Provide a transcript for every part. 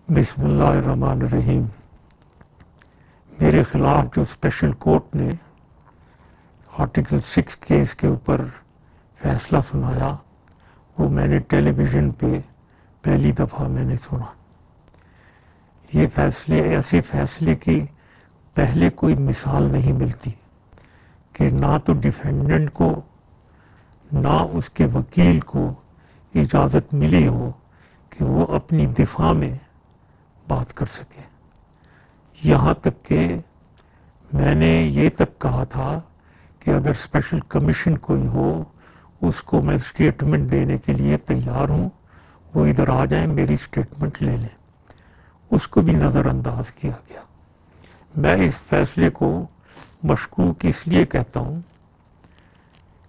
بسم اللہ الرحمن الرحیم۔ میرے خلاف جو اسپیشل کورٹ نے آرٹیکل 6 کیس کے اوپر فیصلہ سنایا وہ میں نے ٹیلی ویژن پہ پہلی دفعہ میں نے سنا۔ یہ فیصلے ایسے فیصلے کی پہلے کوئی مثال نہیں ملتی کہ نہ تو ڈیفینڈنٹ کو نہ اس کے وکیل کو اجازت ملی ہو کہ وہ اپنی دفاع میں بات کر سکے۔ یہاں تک کہ میں نے یہ تک کہا تھا کہ اگر اسپیشل کمیشن کوئی ہو اس کو میں اسٹیٹمنٹ دینے کے لیے تیار ہوں، وہ ادھر آ جائیں میری اسٹیٹمنٹ لے لیں۔ اس کو بھی نظر انداز کیا گیا۔ میں اس فیصلے کو مشکوک اس لیے کہتا ہوں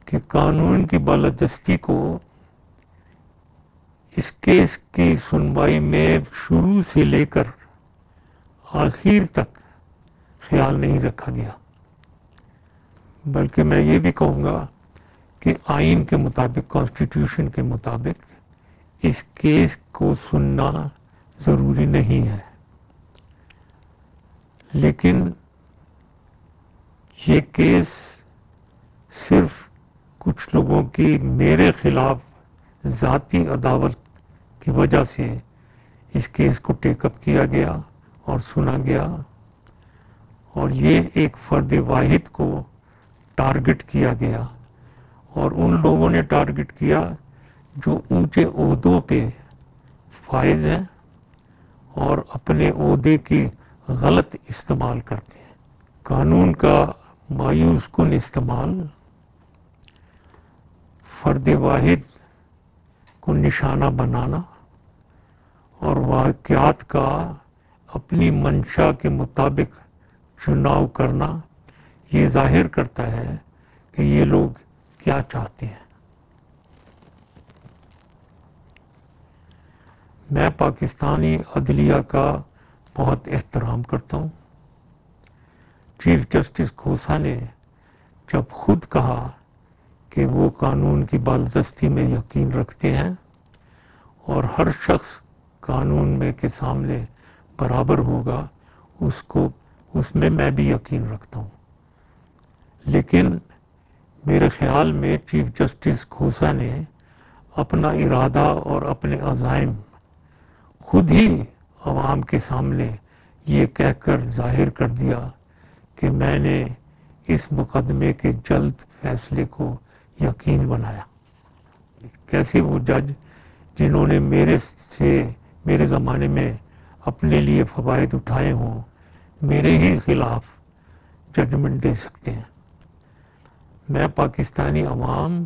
کہ قانون کی بالادستی کو اس کیس کی سنوائی میں شروع سے لے کر آخر تک خیال نہیں رکھا گیا، بلکہ میں یہ بھی کہوں گا کہ آئین کے مطابق، کانسٹیٹیوشن کے مطابق اس کیس کو سننا ضروری نہیں ہے، لیکن یہ کیس صرف کچھ لوگوں کی میرے خلاف ذاتی عداوت کی وجہ سے اس کیس کو ٹیک اپ کیا گیا اور سنا گیا، اور یہ ایک فرد واحد کو ٹارگٹ کیا گیا، اور ان لوگوں نے ٹارگٹ کیا جو اونچے عہدوں پہ فائز ہیں اور اپنے عہدے کی غلط استعمال کرتے ہیں۔ قانون کا مایوس کن استعمال، فرد واحد کو نشانہ بنانا اور واقعات کا اپنی منشا کے مطابق چناؤ کرنا، یہ ظاہر کرتا ہے کہ یہ لوگ کیا چاہتے ہیں۔ میں پاکستانی عدلیہ کا بہت احترام کرتا ہوں۔ چیف جسٹس کھوسا نے جب خود کہا کہ وہ قانون کی بالادستی میں یقین رکھتے ہیں اور ہر شخص قانون میں کے سامنے برابر ہوگا، اس میں میں بھی یقین رکھتا ہوں، لیکن میرے خیال میں چیف جسٹس کھوسا نے اپنا ارادہ اور اپنے عزائم خود ہی عوام کے سامنے یہ کہہ کر ظاہر کر دیا کہ میں نے اس مقدمے کے جلد فیصلے کو یقین بنایا۔ کیسے وہ جج جنہوں نے میرے زمانے میں اپنے لیے فوائد اٹھائے ہوں میرے ہی خلاف ججمنٹ دے سکتے ہیں؟ میں پاکستانی عوام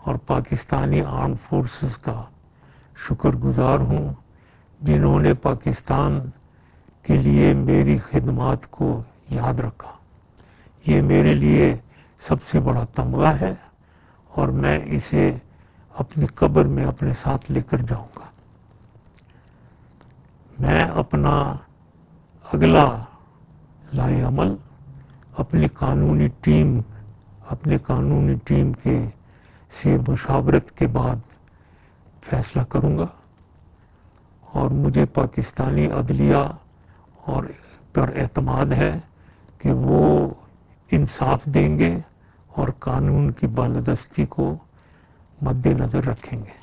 اور پاکستانی آرمڈ فورسز کا شکر گزار ہوں جنہوں نے پاکستان کے لیے میری خدمات کو یاد رکھا۔ یہ میرے لیے سب سے بڑا تمغہ ہے اور میں اسے اپنی قبر میں اپنے ساتھ لے کر جاؤں گا۔ میں اپنا اگلا لائحہ عمل اپنی قانونی ٹیم سے مشاورت کے بعد فیصلہ کروں گا، اور مجھے پاکستانی عدلیہ پر اعتماد ہے کہ وہ انصاف دیں گے اور قانون کی بالادستی کو مد نظر رکھیں گے۔